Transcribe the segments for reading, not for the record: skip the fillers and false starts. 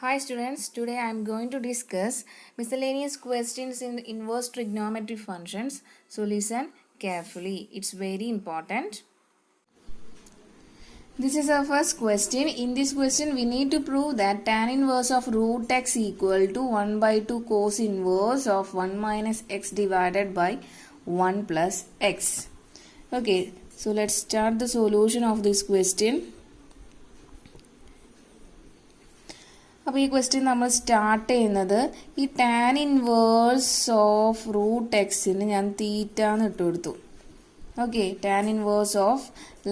Hi students, today I am going to discuss miscellaneous questions in inverse trigonometry functions. So listen carefully, it's very important. This is our first question. In this question we need to prove that tan inverse of root x equal to 1 by 2 cos inverse of 1 minus x divided by 1 plus x. Okay, so let's start the solution of this question. അപ്പോൾ ഈ question നമ്മൾ start ചെയ്യുന്നത് ഈ tan inverse of root എക്സിന് ഞാൻ തീറ്റ എന്ന് ഇട്ട് കൊടുത്തു. Okay, tan inverse of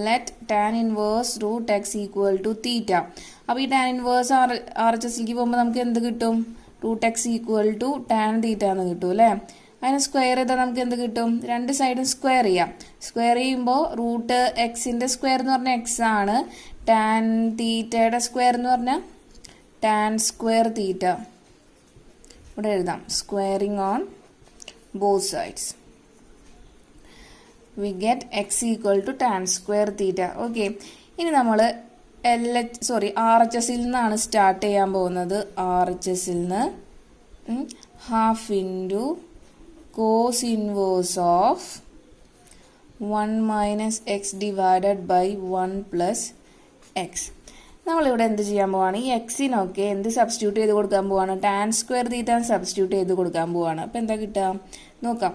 let tan inverse root X equal to theta. അപ്പോൾ ഈ ടാൻ ഇൻവേഴ്സ് ആർ എച്ച് എസിലേക്ക് പോകുമ്പോൾ നമുക്ക് എന്ത് കിട്ടും? Root X equal to tan theta എന്ന് കിട്ടും അല്ലേ. അതിന് സ്ക്വയർ ചെയ്താൽ നമുക്ക് എന്ത് കിട്ടും? രണ്ട് സൈഡും സ്ക്വയർ ചെയ്യാം. സ്ക്വയർ ചെയ്യുമ്പോൾ റൂട്ട് എക്സിന്റെ സ്ക്വയർ എന്ന് പറഞ്ഞാൽ എക്സ് ആണ്. ടാൻ തീറ്റയുടെ സ്ക്വയർ എന്ന് പറഞ്ഞാൽ tan square theta. ഇവിടെ എഴുതാം squaring on both sides. We get X equal to tan square theta. Okay, ഇനി നമ്മൾ ആർ എച്ച് എസിൽ നിന്നാണ് സ്റ്റാർട്ട് ചെയ്യാൻ പോകുന്നത്. ആർ എച്ച് എസിൽ നിന്ന് half into cos inverse of 1 minus X divided by 1 plus X. നമ്മളിവിടെ എന്ത് ചെയ്യാൻ പോവാണ്? ഈ എക്സിനൊക്കെ എന്ത് സബ്സ്റ്റിറ്റ്യൂട്ട് ചെയ്ത് കൊടുക്കാൻ പോവാണ്? ടാൻ സ്ക്വയർ തീറ്റ സബ്സ്റ്റിറ്റ്യൂട്ട് ചെയ്ത് കൊടുക്കാൻ പോവാണ്. അപ്പം എന്താ കിട്ടുക നോക്കാം.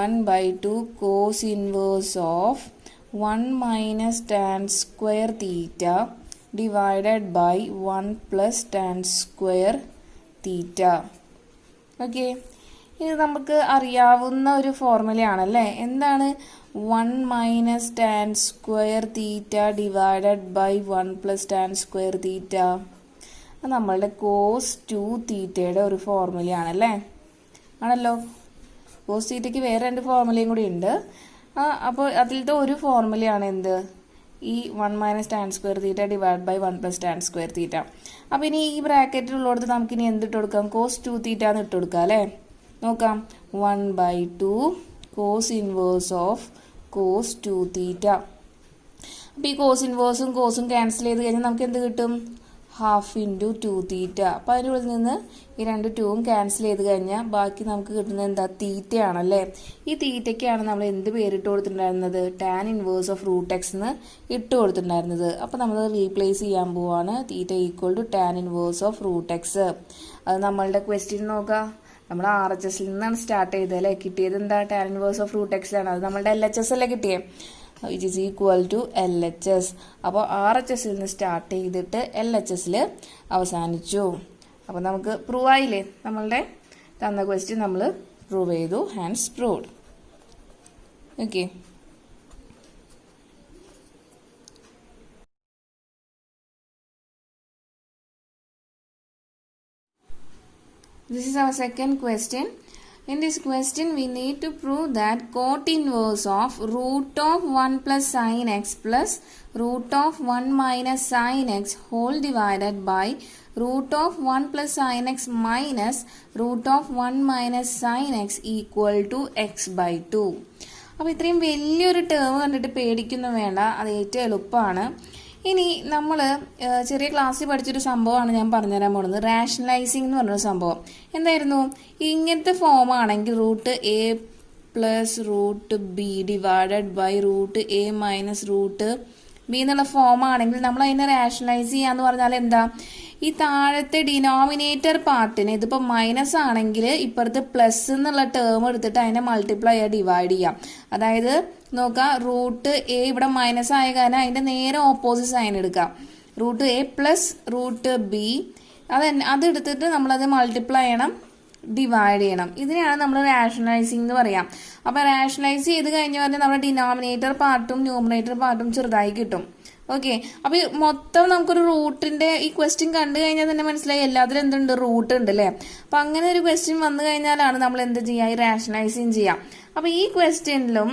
1/2 cos inverse of 1 minus tan square theta divided by 1 plus tan square theta. Okay, ഇത് നമുക്ക് അറിയാവുന്ന ഒരു ഫോർമുലയാണല്ലേ. എന്താണ്? 1 minus tan square theta divided by 1 plus tan square theta. നമ്മളുടെ കോസ് 2 തീറ്റയുടെ ഒരു ഫോർമുലയാണല്ലേ. ആണല്ലോ. കോസ് തീറ്റയ്ക്ക് വേറെ 2 ഫോർമുലയും കൂടി ഉണ്ട്. അപ്പോൾ അതിലത്തെ ഒരു ഫോർമുലയാണ് എന്ത്? ഈ 1 minus tan square theta divide by 1 plus tan square theta. അപ്പോൾ ഇനി ഈ ബ്രാക്കറ്റിലുള്ളടത്ത് നമുക്കിനി എന്തിട്ട് കൊടുക്കാം? കോസ് 2 തീറ്റ എന്ന് ഇട്ട് കൊടുക്കാം അല്ലേ. നോക്കാം. 1/2 cos inverse of cos 2 theta. അപ്പോൾ ഈ കോസ് ഇൻവേഴ്സും കോസും ക്യാൻസൽ ചെയ്ത് കഴിഞ്ഞാൽ നമുക്ക് എന്ത് കിട്ടും? Half into 2 theta. അപ്പോൾ അതിനുള്ളിൽ നിന്ന് ഈ 2 2ഉം ക്യാൻസൽ ചെയ്ത് കഴിഞ്ഞാൽ ബാക്കി നമുക്ക് കിട്ടുന്നത് എന്താ? തീറ്റയാണല്ലേ. ഈ തീറ്റയ്ക്കാണ് നമ്മൾ എന്ത് പേരിട്ട് കൊടുത്തിട്ടുണ്ടായിരുന്നത്? Tan inverse of root x എന്ന് ഇട്ട് കൊടുത്തിട്ടുണ്ടായിരുന്നത്. അപ്പോൾ നമ്മൾ റീപ്ലേസ് ചെയ്യാൻ പോവാണ്. Theta equal to tan inverse of root x. അത് നമ്മളുടെ ക്വസ്റ്റ്യൻ നോക്കാം. നമ്മൾ ആർ എച്ച് എസിൽ നിന്നാണ് സ്റ്റാർട്ട് ചെയ്തത് അല്ലേ. കിട്ടിയത് എന്താ? Tan inverse of root X ആണ്. അത് നമ്മളുടെ എൽ എച്ച് എസ് അല്ലേ കിട്ടിയത്. It is equal to L H S. അപ്പോൾ ആർ എച്ച് എസിൽ നിന്ന് സ്റ്റാർട്ട് ചെയ്തിട്ട് എൽ എച്ച് എസിൽ അവസാനിച്ചു. അപ്പോൾ നമുക്ക് പ്രൂവ് ആയില്ലേ? നമ്മളുടെ തന്ന ക്വസ്റ്റ്യൻ നമ്മൾ പ്രൂവ് ചെയ്തു. Hands proved. Okay, this is our second question. In this question we need to prove that cot inverse of root of 1 plus sin x plus root of 1 minus sin x whole divided by root of 1 plus sin x minus root of 1 minus sin x equal to x/2. അപ്പോൾ ഇത്രയും വലിയൊരു term കണ്ടിട്ട് പേടിക്കൊന്നും വേണ്ട, അത് ഏറ്റവും എളുപ്പമാണ്. ഇനി നമ്മൾ ചെറിയ ക്ലാസ്സിൽ പഠിച്ചൊരു സംഭവമാണ് ഞാൻ പറഞ്ഞുതരാൻ പോകുന്നത്. റാഷണലൈസിങ് എന്ന് പറഞ്ഞൊരു സംഭവം. എന്തായിരുന്നു? ഇങ്ങനത്തെ ഫോം ആണെങ്കിൽ root A plus root B divided by root A minus root B എന്നുള്ള ഫോം ആണെങ്കിൽ നമ്മൾ അതിനെ റാഷണലൈസ് ചെയ്യാന്ന് പറഞ്ഞാൽ എന്താ? ഈ താഴത്തെ ഡിനോമിനേറ്റർ പാർട്ടിന് ഇതിപ്പോൾ മൈനസ് ആണെങ്കിൽ ഇപ്പുറത്ത് പ്ലസ് എന്നുള്ള ടേം എടുത്തിട്ട് അതിനെ മൾട്ടിപ്ലൈ ചെയ്യാൻ ഡിവൈഡ് ചെയ്യാം. അതായത് നോക്കാം, റൂട്ട് എ ഇവിടെ മൈനസ് ആയ കാരണം അതിന്റെ നേരെ ഓപ്പോസിറ്റ് സൈൻ എടുക്കാം. Root A plus root B അത് എടുത്തിട്ട് നമ്മളത് മൾട്ടിപ്ലൈ ചെയ്യണം, ഡിവൈഡ് ചെയ്യണം. ഇതിനെയാണ് നമ്മൾ റാഷണലൈസിങ് എന്ന് പറയാം. അപ്പോൾ റാഷണലൈസ് ചെയ്ത് കഴിഞ്ഞ പറഞ്ഞാൽ നമ്മുടെ ഡിനോമിനേറ്റർ പാർട്ടും ന്യൂമറേറ്റർ പാർട്ടും ചെറുതായി കിട്ടും. ഓക്കെ, അപ്പോൾ മൊത്തം നമുക്കൊരു റൂട്ടിന്റെ ഈ ക്വസ്റ്റ്യൻ കണ്ടു കഴിഞ്ഞാൽ തന്നെ മനസ്സിലായി എല്ലാത്തിലും എന്തുണ്ട്? റൂട്ട് ഉണ്ട് അല്ലേ. അപ്പം അങ്ങനെ ഒരു ക്വസ്റ്റ്യൻ വന്നു കഴിഞ്ഞാലാണ് നമ്മൾ എന്ത് ചെയ്യുക? ഈ റാഷണലൈസിങ് ചെയ്യാം. അപ്പോൾ ഈ ക്വസ്റ്റ്യനിലും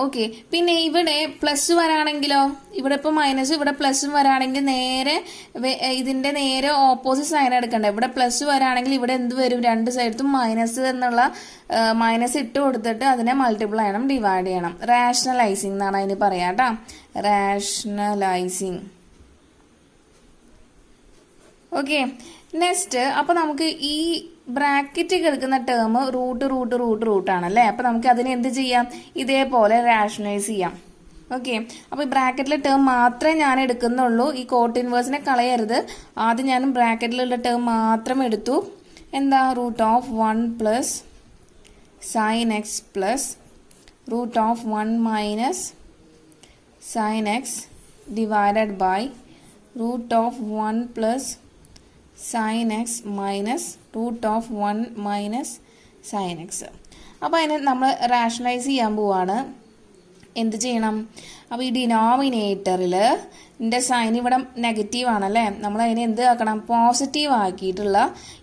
ഓക്കെ, പിന്നെ ഇവിടെ പ്ലസ് വരാണെങ്കിലോ, ഇവിടെ ഇപ്പോൾ മൈനസ് ഇവിടെ പ്ലസും വരാണെങ്കിൽ നേരെ ഇതിന്റെ നേരെ ഓപ്പോസിറ്റ് സൈൻ എടുക്കണ്ട. ഇവിടെ പ്ലസ് വരാണെങ്കിൽ ഇവിടെ എന്ത് വരും? രണ്ട് സൈഡത്തും മൈനസ് എന്നുള്ള മൈനസ് ഇട്ട് കൊടുത്തിട്ട് അതിനെ മൾട്ടിപ്ലൈ ചെയ്യണം, ഡിവൈഡ് ചെയ്യണം. റാഷണലൈസിങ് എന്നാണ് അതിന് പറയാം കേട്ടോ. റാഷണലൈസിങ്. ഓക്കെ, നെക്സ്റ്റ് അപ്പോൾ നമുക്ക് ഈ ബ്രാക്കറ്റ് കിടക്കുന്ന ടേം റൂട്ടാണല്ലേ. അപ്പോൾ നമുക്ക് അതിനെ എന്ത് ചെയ്യാം, ഇതേപോലെ റാഷണലൈസ് ചെയ്യാം. ഓക്കെ, അപ്പോൾ ഈ ബ്രാക്കറ്റിലെ ടേം മാത്രമേ ഞാൻ എടുക്കുന്നുള്ളൂ. ഈ കോട്ട് ഇൻവേഴ്സിനെ കളയരുത്. ആദ്യം ഞാൻ ബ്രാക്കറ്റിലുള്ള ടേം മാത്രം എടുത്തു. എന്താ, √1 plus sine X plus √1 minus sine X divided by √1 plus sine X minus √1 minus sine X. അപ്പോൾ അതിനെ നമ്മൾ റാഷണലൈസ് ചെയ്യാൻ പോവാണ്. എന്ത് ചെയ്യണം, അപ്പോൾ ഈ ഡിനോമിനേറ്ററിൽ ഇതിൻ്റെ സൈൻ ഇവിടെ നെഗറ്റീവ് ആണല്ലേ, നമ്മൾ അതിനെ എന്ത് ആക്കണം, പോസിറ്റീവ് ആക്കിയിട്ടുള്ള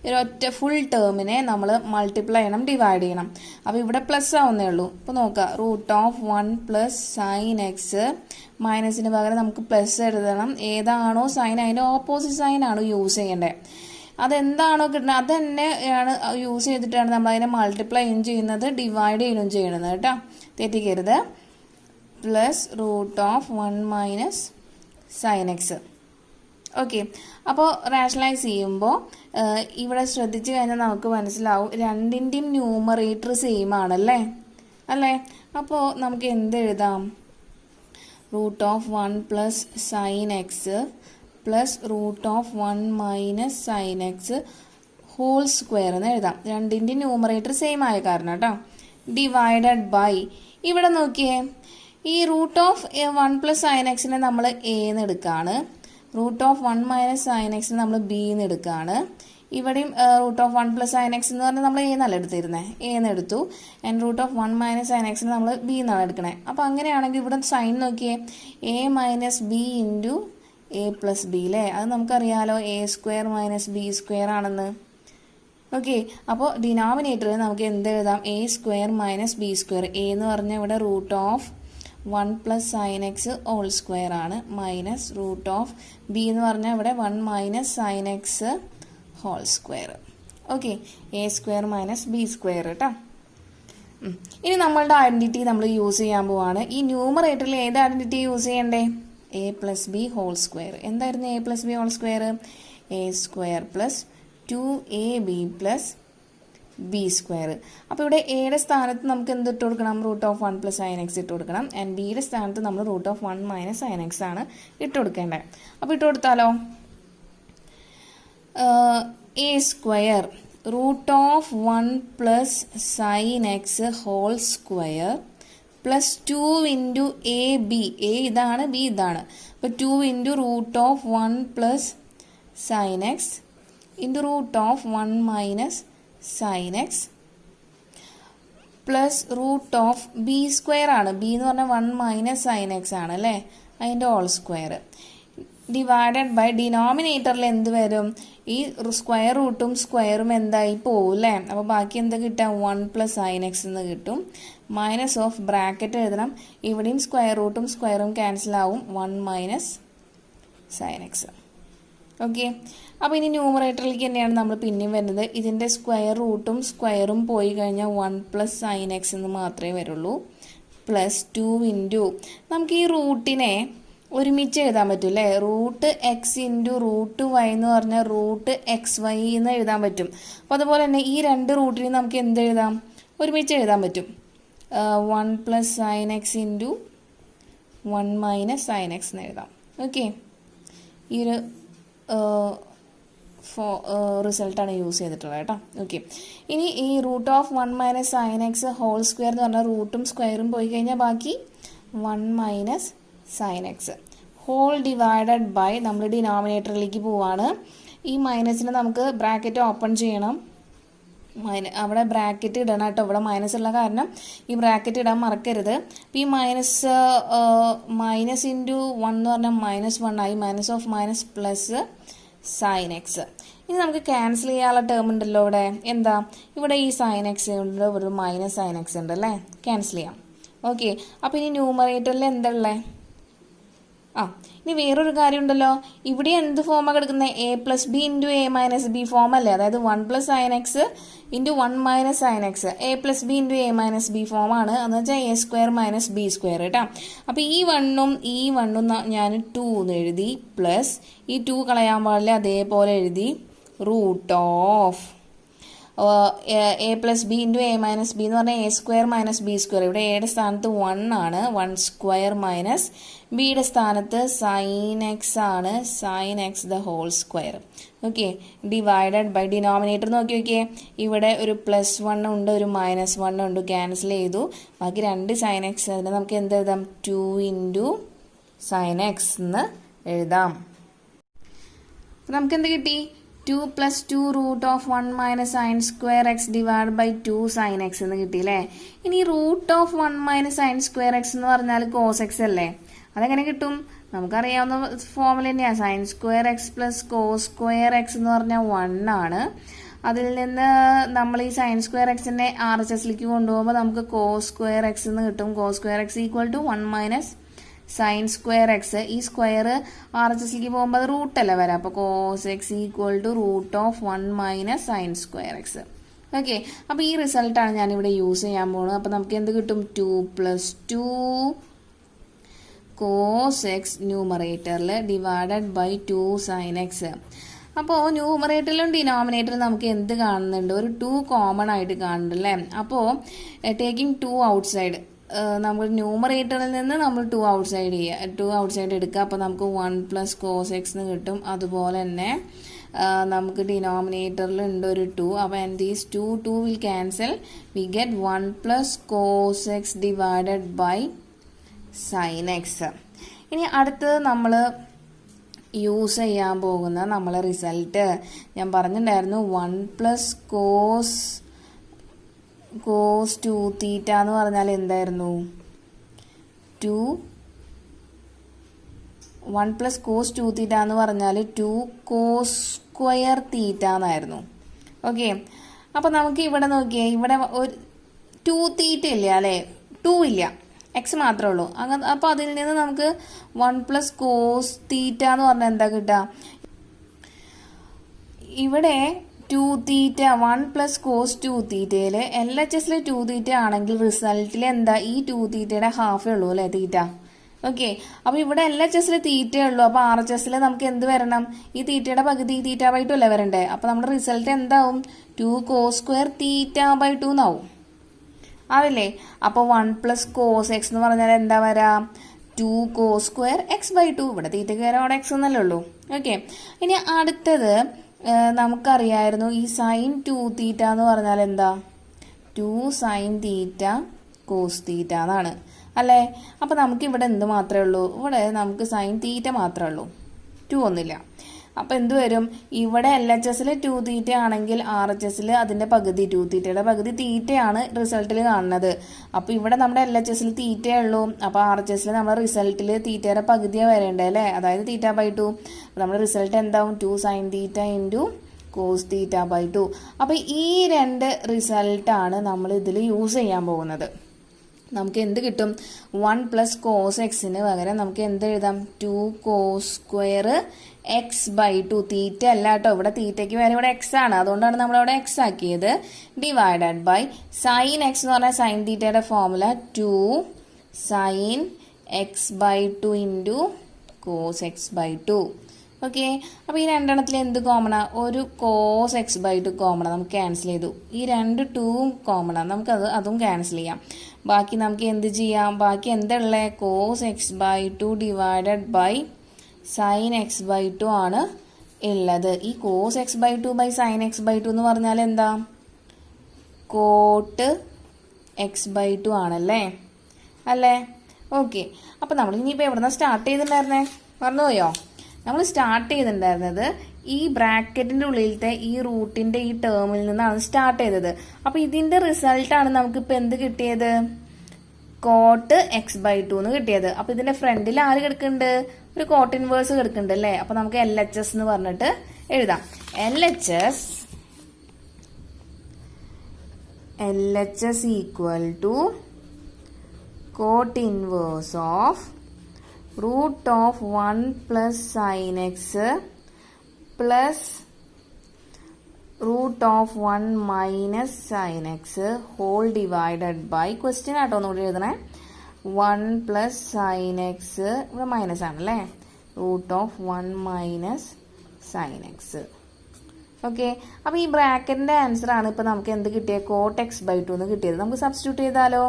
ഒരൊറ്റ ഫുൾ ടേമിനെ നമ്മൾ മൾട്ടിപ്ലൈ ചെയ്യണം, ഡിവൈഡ് ചെയ്യണം. അപ്പോൾ ഇവിടെ പ്ലസ് ആവുന്നേ ഉള്ളൂ. അപ്പോൾ നോക്കുക, √1 പ്ലസ് സൈൻ എക്സ് മൈനസിന് പകരം നമുക്ക് പ്ലസ് എഴുതണം. ഏതാണോ സൈൻ അതിൻ്റെ ഓപ്പോസിറ്റ് സൈൻ ആണ് യൂസ് ചെയ്യേണ്ടത്. അതെന്താണോ കിട്ടുന്നത് അത് തന്നെയാണ് യൂസ് ചെയ്തിട്ടാണ് നമ്മൾ അതിനെ മൾട്ടിപ്ലൈ ചെയ്യുന്നത്, ഡിവൈഡ് ചെയ്യുകയും ചെയ്യണത് കേട്ടോ, തെറ്റിക്കരുത്. Plus √1 minus sine x. Okay, അപ്പോൾ റാഷണലൈസ് ചെയ്യുമ്പോൾ ഇവിടെ ശ്രദ്ധിച്ചു കഴിഞ്ഞാൽ നമുക്ക് മനസ്സിലാവും രണ്ടിൻ്റെയും ന്യൂമറേറ്റർ സെയിം ആണല്ലേ, അല്ലേ. അപ്പോൾ നമുക്ക് എന്ത് എഴുതാം, √1 plus sine X plus √1 minus sine X whole square എന്ന് എഴുതാം. രണ്ടിൻ്റെ ന്യൂമറേറ്റർ സെയിം ആയ കാരണം കേട്ടോ. ഡിവൈഡഡ് ബൈ, ഇവിടെ നോക്കിയേ, ഈ √1 പ്ലസ് സൈൻ എക്സിനെ നമ്മൾ എ എന്ന് എടുക്കുകയാണ്, √1 മൈനസ് സൈൻ എക്സിനെ നമ്മൾ ബി എന്ന് എടുക്കുകയാണ്. ഇവിടെയും √1 പ്ലസ് സൈൻ എക്സ് എന്ന് പറഞ്ഞാൽ നമ്മൾ എ എന്നല്ല എടുത്തിരുന്നത്, എ എന്ന് എടുത്തു. ആൻഡ് √1 മൈനസ് സൈൻ എക്സിനെ നമ്മൾ ബി എന്നാണ് എടുക്കണേ. അപ്പോൾ അങ്ങനെയാണെങ്കിൽ ഇവിടെ സൈൻ നോക്കിയേ, A minus B into A plus B അല്ലേ. അത് നമുക്കറിയാലോ, a² മൈനസ് b² ആണെന്ന്. ഓക്കെ, അപ്പോൾ ഡിനോമിനേറ്ററിൽ നമുക്ക് എന്ത് എഴുതാം, a² മൈനസ് b². എ എന്ന് പറഞ്ഞാൽ ഇവിടെ √1 plus sine X whole square ആണ്, മൈനസ് √b എന്ന് പറഞ്ഞാൽ ഇവിടെ 1 minus sine X whole square. Okay, a² minus b² കേട്ടോ. ഇനി നമ്മളുടെ ഐഡൻറ്റിറ്റി നമ്മൾ യൂസ് ചെയ്യാൻ പോവാണ്. ഈ ന്യൂമറേറ്ററിൽ ഏത് ഐഡൻറ്റിറ്റി യൂസ് ചെയ്യണ്ടേ, a plus B whole square. എന്തായിരുന്നു a plus B whole square, a² plus 2ab plus b². അപ്പോൾ ഇവിടെ എയുടെ സ്ഥാനത്ത് നമുക്ക് എന്ത് ഇട്ട് കൊടുക്കണം, √1 പ്ലസ് സൈൻ എക്സ് ഇട്ട് കൊടുക്കണം. ആൻഡ് ബിയുടെ സ്ഥാനത്ത് നമ്മൾ √1 മൈനസ് സൈൻ എക്സ് ആണ് ഇട്ട് കൊടുക്കേണ്ടത്. അപ്പോൾ ഇട്ട് കൊടുത്താലോ, a² √1 plus sine X whole square plus 2 into a b. A ഇതാണ്, ബി ഇതാണ്. അപ്പോൾ 2 into √1 plus sine x into √1 minus sine X plus √b² ആണ്. ബി എന്ന് പറഞ്ഞാൽ 1 മൈനസ് സൈൻ എക്സ് ആണ് അല്ലേ, അതിൻ്റെ ഹോൾ സ്ക്വയർ. ഡിവൈഡഡ് ബൈ, ഡിനോമിനേറ്ററിൽ എന്ത് വരും, ഈ സ്ക്വയർ റൂട്ടും സ്ക്വയറും എന്തായി പോവും അല്ലേ. അപ്പോൾ ബാക്കി എന്താ കിട്ടുക, 1 പ്ലസ് സൈൻ എക്സ് എന്ന് കിട്ടും. മൈനസ് ഓഫ് ബ്രാക്കറ്റ് എഴുതണം. ഇവിടെയും സ്ക്വയർ റൂട്ടും സ്ക്വയറും ക്യാൻസൽ ആവും, 1 മൈനസ് സൈൻ എക്സ്. ഓക്കെ, അപ്പോൾ ഇനി ന്യൂമറേറ്ററിലേക്ക് തന്നെയാണ് നമ്മൾ പിന്നെയും വരുന്നത്. ഇതിൻ്റെ സ്ക്വയർ റൂട്ടും സ്ക്വയറും പോയി കഴിഞ്ഞാൽ 1 പ്ലസ് സൈൻ എക്സ് എന്ന് മാത്രമേ വരുള്ളൂ. പ്ലസ് 2 ഇൻറ്റു, നമുക്ക് ഈ റൂട്ടിനെ ഒരുമിച്ച് എഴുതാൻ പറ്റും അല്ലേ, √x ഇൻറ്റു √y എന്ന് പറഞ്ഞാൽ √xy എന്ന് എഴുതാൻ പറ്റും. അപ്പോൾ അതുപോലെ തന്നെ ഈ രണ്ട് റൂട്ടിനെ നമുക്ക് എന്ത് എഴുതാം, ഒരുമിച്ച് എഴുതാൻ പറ്റും. 1 plus sine x into 1 minus sine x എന്ന് എഴുതാം. ഓക്കെ, ഈ ഒരു റിസൾട്ടാണ് യൂസ് ചെയ്തിട്ടുള്ളത് കേട്ടോ. ഓക്കെ, ഇനി ഈ √1 minus sine X whole square എന്ന് പറഞ്ഞാൽ റൂട്ടും സ്ക്വയറും പോയി കഴിഞ്ഞാൽ ബാക്കി 1 minus sine X whole divided by, നമ്മൾ ഡിനോമിനേറ്ററിലേക്ക് പോവാണ്. ഈ മൈനസിന് നമുക്ക് ബ്രാക്കറ്റ് ഓപ്പൺ ചെയ്യണം. അവിടെ ബ്രാക്കറ്റ് ഇടണം കേട്ടോ, ഇവിടെ മൈനസ് ഉള്ള കാരണം ഈ ബ്രാക്കറ്റ് ഇടാൻ മറക്കരുത്. അപ്പോൾ ഈ മൈനസ് ഇൻറ്റു 1 എന്ന് പറഞ്ഞാൽ -1 ആയി, minus of minus plus sine x. ഇനി നമുക്ക് ക്യാൻസൽ ചെയ്യാനുള്ള ടേം ഉണ്ടല്ലോ ഇവിടെ, എന്താ, ഇവിടെ ഈ സൈൻ എക്സ് ഉണ്ട്, ഒരു മൈനസ് സൈൻ എക്സ് ഉണ്ട് അല്ലേ, ക്യാൻസൽ ചെയ്യാം. ഓക്കെ, അപ്പോൾ ഇനി ന്യൂമറേറ്ററിൽ എന്താ ഉള്ളത്, ഇനി വേറൊരു കാര്യം ഉണ്ടല്ലോ, ഇവിടെ എന്ത് ഫോമാണ് കിടക്കുന്നത്? A plus b into a minus B form അല്ലേ? അതായത് 1 plus sine x into 1 minus sine X, A plus b into a minus B form ആണ്. എന്ന് വെച്ചാൽ A square minus b square കേട്ടോ. അപ്പോൾ ഈ വണ്ണും ഞാൻ 2 എന്ന് എഴുതി, പ്ലസ് ഈ 2 കളയാൻ പാടില്ല, അതേപോലെ എഴുതി root of a plus b into a minus b എന്ന് പറഞ്ഞാൽ a square minus b square. ഇവിടെ എയുടെ സ്ഥാനത്ത് 1 ആണ്, 1 സ്ക്വയർ മൈനസ് ബിയുടെ സ്ഥാനത്ത് സൈൻ എക്സ് ആണ്, sine x the whole square. Okay, divided by denominator നോക്കിയേ, ഇവിടെ ഒരു +1 ഉണ്ട്, ഒരു -1 ഉണ്ട്, ക്യാൻസൽ ചെയ്തു. ബാക്കി 2 സൈൻ എക്സ്. അതിന് നമുക്ക് എന്ത് എഴുതാം? 2 ഇൻറ്റു സൈൻ എക്സ് എന്ന് എഴുതാം. നമുക്ക് എന്ത് കിട്ടി? 2 + 2 root of 1 minus sine square x divide by 2 sine x എന്ന് കിട്ടിയില്ലേ. ഇനി root of 1 minus sine square x എന്ന് പറഞ്ഞാൽ കോസ് എക്സ് അല്ലേ? അതെങ്ങനെ കിട്ടും? നമുക്കറിയാവുന്ന ഫോമുല തന്നെയാണ്. Sine square x plus cos square x എന്ന് പറഞ്ഞാൽ 1 ആണ്. അതിൽ നിന്ന് നമ്മൾ ഈ സൈൻ സ്ക്വയർ എക്സിനെ RHSലേക്ക് കൊണ്ടുപോകുമ്പോൾ നമുക്ക് കോസ് സ്ക്വയർ എക്സ് എന്ന് കിട്ടും. Cos square x equal to 1 minus sine square x. ഈ സ്ക്വയർ RHSലേക്ക് പോകുമ്പോൾ അത് റൂട്ടല്ലേ വരാം. അപ്പോൾ cos x equal to root of 1 minus sine square x. Okay, അപ്പോൾ ഈ റിസൾട്ടാണ് ഞാനിവിടെ യൂസ് ചെയ്യാൻ പോകുന്നത്. അപ്പോൾ നമുക്ക് എന്ത് കിട്ടും? 2 + 2 കോസ് എക്സ് ന്യൂമറേറ്ററിൽ ഡിവൈഡഡ് ബൈ 2 സൈൻ എക്സ്. അപ്പോൾ ന്യൂമറേറ്ററിലും ഡിനോമിനേറ്ററിലും നമുക്ക് എന്ത് കാണുന്നുണ്ട്? ഒരു 2 കോമൺ ആയിട്ട് കാണുന്നുണ്ട് അല്ലേ? അപ്പോൾ ടേക്കിംഗ് 2 ഔട്ട്സൈഡ്, നമ്മൾ ന്യൂമറേറ്ററിൽ നിന്ന് നമ്മൾ 2 ഔട്ട്സൈഡ് എടുക്കുക. അപ്പോൾ നമുക്ക് 1 + കോസ് എക്സ് എന്ന് കിട്ടും. അതുപോലെ തന്നെ നമുക്ക് ഡിനോമിനേറ്ററിൽ ഉണ്ട് ഒരു 2. അപ്പോൾ and these 2 will cancel. We get 1 + cos x divided by sine x. ഇനി അടുത്തത് നമ്മൾ യൂസ് ചെയ്യാൻ പോകുന്ന നമ്മളെ റിസൾട്ട് ഞാൻ പറഞ്ഞിട്ടുണ്ടായിരുന്നു. 1 + കോസ് 2 തീറ്റ എന്ന് പറഞ്ഞാൽ എന്തായിരുന്നു? 1 + കോസ് 2 തീറ്റ എന്ന് പറഞ്ഞാൽ 2 കോസ് സ്ക്വയർ തീറ്റ എന്നായിരുന്നു. ഓക്കെ, അപ്പോൾ നമുക്ക് ഇവിടെ നോക്കിയേ, ഇവിടെ ഒരു 2 തീറ്റ ഇല്ല അല്ലേ? 2 ഇല്ല, എക്സ് മാത്രമേ ഉള്ളൂ. അപ്പോൾ അതിൽ നിന്ന് നമുക്ക് 1 + കോസ് തീറ്റ എന്ന് പറഞ്ഞാൽ എന്താ കിട്ടുക? ഇവിടെ 2 തീറ്റ 1 + കോസ് 2 തീറ്റയിൽ LHSൽ 2 തീറ്റ ആണെങ്കിൽ റിസൾട്ടിൽ എന്താ? ഈ 2 തീറ്റയുടെ ഹാഫേ ഉള്ളൂ അല്ലേ തീറ്റ. ഓക്കെ, അപ്പോൾ ഇവിടെ LHSൽ തീറ്റയേ ഉള്ളൂ. അപ്പോൾ RHSൽ നമുക്ക് എന്ത് വരണം? ഈ തീറ്റയുടെ പകുതി θ/2 അല്ലേ വരണ്ടേ? അപ്പോൾ നമ്മുടെ റിസൾട്ട് എന്താവും? 2 കോസ് സ്ക്വയർ θ/2 എന്നാവും ആവില്ലേ? അപ്പോൾ 1 + കോസ് എക്സ് എന്ന് പറഞ്ഞാൽ എന്താ വരാം? 2 കോസ് സ്ക്വയർ x/2. ഇവിടെ തീറ്റയ്ക്ക് വരാൻ അവിടെ എക്സ് എന്നല്ലേ ഉള്ളൂ. ഓക്കെ, ഇനി അടുത്തത് നമുക്കറിയായിരുന്നു ഈ സൈൻ 2 തീറ്റ എന്ന് പറഞ്ഞാൽ എന്താ? 2 സൈൻ തീറ്റ കോസ് തീറ്റ എന്നാണ് അല്ലേ? അപ്പോൾ നമുക്ക് ഇവിടെ എന്ത് മാത്രമേ ഉള്ളൂ? ഇവിടെ നമുക്ക് സൈൻ തീറ്റ മാത്രമേ ഉള്ളൂ, 2 ഒന്നുമില്ല. അപ്പോൾ എന്ത് വരും? ഇവിടെ LHSൽ 2 തീറ്റ ആണെങ്കിൽ RHSൽ അതിൻ്റെ പകുതി 2 തീറ്റയുടെ പകുതി തീറ്റയാണ് റിസൾട്ടിൽ കാണുന്നത്. അപ്പോൾ ഇവിടെ നമ്മുടെ LHSൽ തീറ്റയേ ഉള്ളൂ. അപ്പോൾ RHSൽ നമ്മുടെ റിസൾട്ടിൽ തീറ്റയുടെ പകുതിയാണ് വരേണ്ടത് അല്ലേ? അതായത് θ/2. നമ്മുടെ റിസൾട്ട് എന്താവും? 2 സൈൻ തീറ്റ ഇൻറ്റു കോസ് θ/2. അപ്പോൾ ഈ 2 റിസൾട്ടാണ് നമ്മൾ ഇതിൽ യൂസ് ചെയ്യാൻ പോകുന്നത്. നമുക്ക് എന്ത് കിട്ടും? 1 + കോസ് എക്സിന് പകരം നമുക്ക് എന്ത് എഴുതാം? 2 കോസ് സ്ക്വയർ x/2. തീറ്റ അല്ല കേട്ടോ, ഇവിടെ തീറ്റയ്ക്ക് വരെ ഇവിടെ എക്സ് ആണ്, അതുകൊണ്ടാണ് നമ്മളവിടെ എക്സ് ആക്കിയത്. ഡിവൈഡഡ് ബൈ സൈൻ എക്സ് എന്ന് പറഞ്ഞാൽ സൈൻ തീറ്റയുടെ formula 2 sine x/2 into cos x/2. Okay, അപ്പോൾ ഈ രണ്ടെണ്ണത്തിൽ എന്ത് കോമണാ? ഒരു കോസ് x/2 കോമണാ, നമുക്ക് ക്യാൻസൽ ചെയ്തു. ഈ 2 2ഉം കോമണാ, നമുക്കത് അതും ക്യാൻസൽ ചെയ്യാം. ബാക്കി നമുക്ക് എന്ത് ചെയ്യാം? ബാക്കി എന്തുള്ളത്? Cos x/2 divided by sine x/2 ആണ് ഉള്ളത്. ഈ cos x/2 by sine x/2 എന്ന് പറഞ്ഞാൽ എന്താ? കോട്ട് x/2 ആണല്ലേ അല്ലേ? ഓക്കെ, അപ്പോൾ നമ്മൾ ഇനിയിപ്പോൾ എവിടെ നിന്നാണ് സ്റ്റാർട്ട് ചെയ്തിട്ടുണ്ടായിരുന്നേ? മറന്നുപോയോ? നമ്മൾ സ്റ്റാർട്ട് ചെയ്തിട്ടുണ്ടായിരുന്നത് ഈ ബ്രാക്കറ്റിൻ്റെ ഉള്ളിലത്തെ ഈ റൂട്ടിൻ്റെ ഈ ടേമിൽ നിന്നാണ് സ്റ്റാർട്ട് ചെയ്തത്. അപ്പോൾ ഇതിൻ്റെ റിസൾട്ടാണ് നമുക്കിപ്പോൾ എന്ത് കിട്ടിയത്? കോട്ട് x/2 എന്ന് കിട്ടിയത്. അപ്പോൾ ഇതിൻ്റെ ഫ്രണ്ടിൽ ആര് കിടക്കുന്നുണ്ട്? ഒരു കോട്ട് ഇൻവേഴ്സ് കിടക്കുന്നുണ്ട് അല്ലേ? അപ്പോൾ നമുക്ക് LHS എന്ന് പറഞ്ഞിട്ട് എഴുതാം. LHS equal to cot inverse of root of 1 plus sine X plus root of 1 minus sine X whole divided by question ആട്ടോ ഒന്നുകൂടി എഴുതണേ 1 പ്ലസ് സൈൻ എക്സ് ഇവിടെ മൈനസ് ആണല്ലേ root of 1 minus sine x. Okay, അപ്പോൾ ഈ ബ്രാക്കറ്റിന്റെ answer ആണ് ഇപ്പൊ നമുക്ക് എന്ത് കിട്ടിയത് കോട്ട് എക്സ് ബൈ 2 എന്ന് കിട്ടിയത്. നമുക്ക് സബ്സ്റ്റിറ്റ്യൂട്ട് ചെയ്താലോ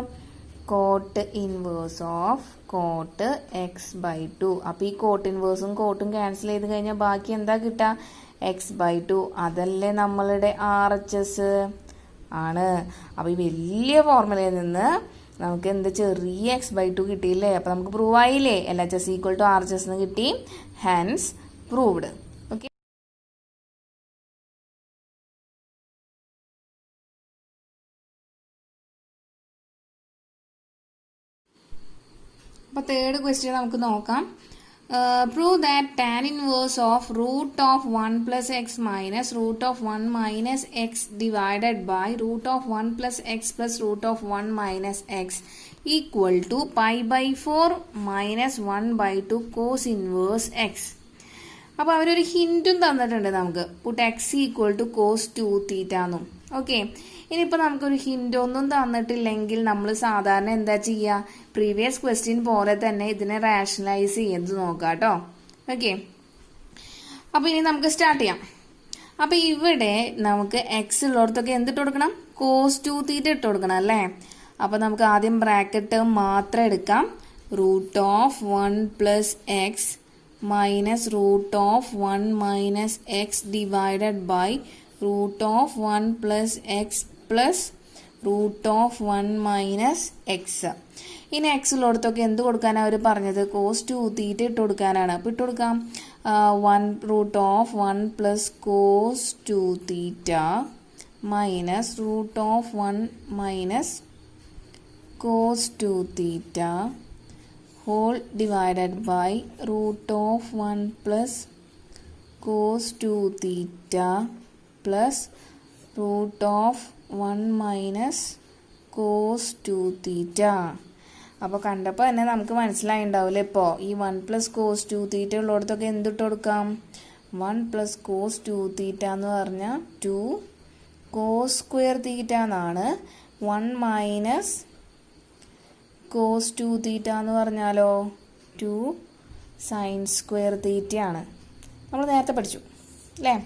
cot inverse of cot x by 2. അപ്പോൾ ഈ കോട്ട് ഇൻവേഴ്സും കോട്ടും ക്യാൻസൽ ചെയ്ത് കഴിഞ്ഞാൽ ബാക്കി എന്താ കിട്ടുക എക്സ് ബൈ 2. അതല്ലേ നമ്മളുടെ RHS ആണ്. അപ്പോൾ ഈ വലിയ ഫോർമുലയിൽ നിന്ന് നമുക്ക് എന്ത് ചെറിയ എക്സ് ബൈ 2 കിട്ടിയില്ലേ. അപ്പോൾ നമുക്ക് പ്രൂവ് ആയില്ലേ LHS ഈക്വൽ ടു RHS എന്ന് കിട്ടി. Hence proved. ഓക്കെ, അപ്പോൾ തേർഡ് ക്വസ്റ്റ്യൻ നമുക്ക് നോക്കാം. Prove that tan inverse of root of 1 plus x minus root of 1 minus X divided by root of 1 plus x plus root of 1 minus x equal to pi by 4 minus 1 by 2 cos inverse x. അപ്പോൾ അവരൊരു ഹിൻറ്റും തന്നിട്ടുണ്ട് നമുക്ക് put x equal to cos 2 theta എന്നും. Okay, ഇനിയിപ്പോൾ നമുക്കൊരു hint ഒന്നും തന്നിട്ടില്ലെങ്കിൽ നമ്മൾ സാധാരണ എന്താ ചെയ്യുക പ്രീവിയസ് ക്വസ്റ്റ്യൻ പോലെ തന്നെ ഇതിനെ റാഷണലൈസ് ചെയ്ത് നോക്കാം കേട്ടോ. ഓക്കെ, അപ്പോൾ ഇനി നമുക്ക് സ്റ്റാർട്ട് ചെയ്യാം. അപ്പോൾ ഇവിടെ നമുക്ക് എക്സ് ഉള്ളിടത്തൊക്കെ എന്തിട്ട് കൊടുക്കണം കോസ് 2 തീറ്റ ഇട്ട് കൊടുക്കണം അല്ലേ. അപ്പോൾ നമുക്ക് ആദ്യം ബ്രാക്കറ്റ് മാത്രം എടുക്കാം. Root of 1 plus x minus root of 1 minus X divided by root of 1 plus x plus root of 1 minus x. ഇനി എക്സ് ഉള്ളിടത്തൊക്കെ എന്ത് കൊടുക്കാനാണ് അവർ പറഞ്ഞത് കോസ് 2 തീറ്റ ഇട്ട് കൊടുക്കാനാണ്. അപ്പോൾ ഇട്ട് കൊടുക്കാം 1 root of 1 plus cos 2 theta minus root of 1 minus cos 2 theta whole divided by root of 1 plus cos 2 theta plus root of 1 minus cos 2 theta. അപ്പോൾ കണ്ടപ്പോൾ തന്നെ നമുക്ക് മനസ്സിലായിണ്ടാവില്ലേ ഇപ്പോൾ ഈ 1 പ്ലസ് കോസ് 2 തീറ്റ ഉള്ളിടത്തൊക്കെ എന്തിട്ട് കൊടുക്കാം 1 പ്ലസ് കോസ് 2 തീറ്റ എന്ന് പറഞ്ഞാൽ 2 കോസ് സ്ക്വയർ തീറ്റ എന്നാണ്. 1 മൈനസ് കോസ് 2 തീറ്റ എന്ന് പറഞ്ഞാലോ 2 സൈൻ സ്ക്വയർ തീറ്റയാണ്. നമ്മൾ നേരത്തെ പഠിച്ചു അല്ലേ.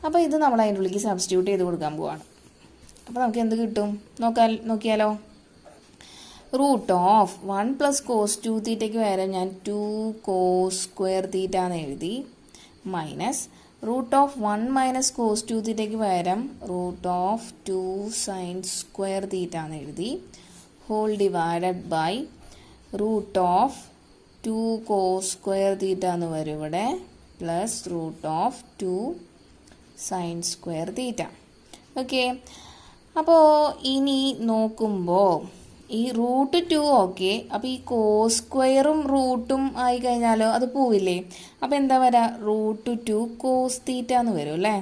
അപ്പോൾ ഇത് നമ്മൾ അതിൻ്റെ ഉള്ളിലേക്ക് സബ്സ്റ്റിറ്റ്യൂട്ട് ചെയ്ത് കൊടുക്കാൻ പോവാണ്. അപ്പോൾ നമുക്ക് എന്ത് കിട്ടും നോക്കിയാലോ റൂട്ട് ഓഫ് 1 പ്ലസ് കോസ് 2 തീറ്റയ്ക്ക് പകരം ഞാൻ 2 കോസ് സ്ക്വയർ തീറ്റ എന്ന് എഴുതി minus root of 1 minus cos 2 തീറ്റയ്ക്ക് പകരം root of 2 sine square theta എന്ന് എഴുതി whole divided by root of 2 cos square theta എന്ന് വരും ഇവിടെ plus root of 2 sine square theta. Okay, അപ്പോൾ ഇനി നോക്കുമ്പോൾ ഈ റൂട്ട് 2 ഓക്കെ. അപ്പോൾ ഈ കോസ് സ്ക്വയറും റൂട്ടും ആയി കഴിഞ്ഞാലോ അത് പോവില്ലേ. അപ്പോൾ എന്താ വരാ റൂട്ട് 2 കോസ് തീറ്റ എന്ന് വരും അല്ലേ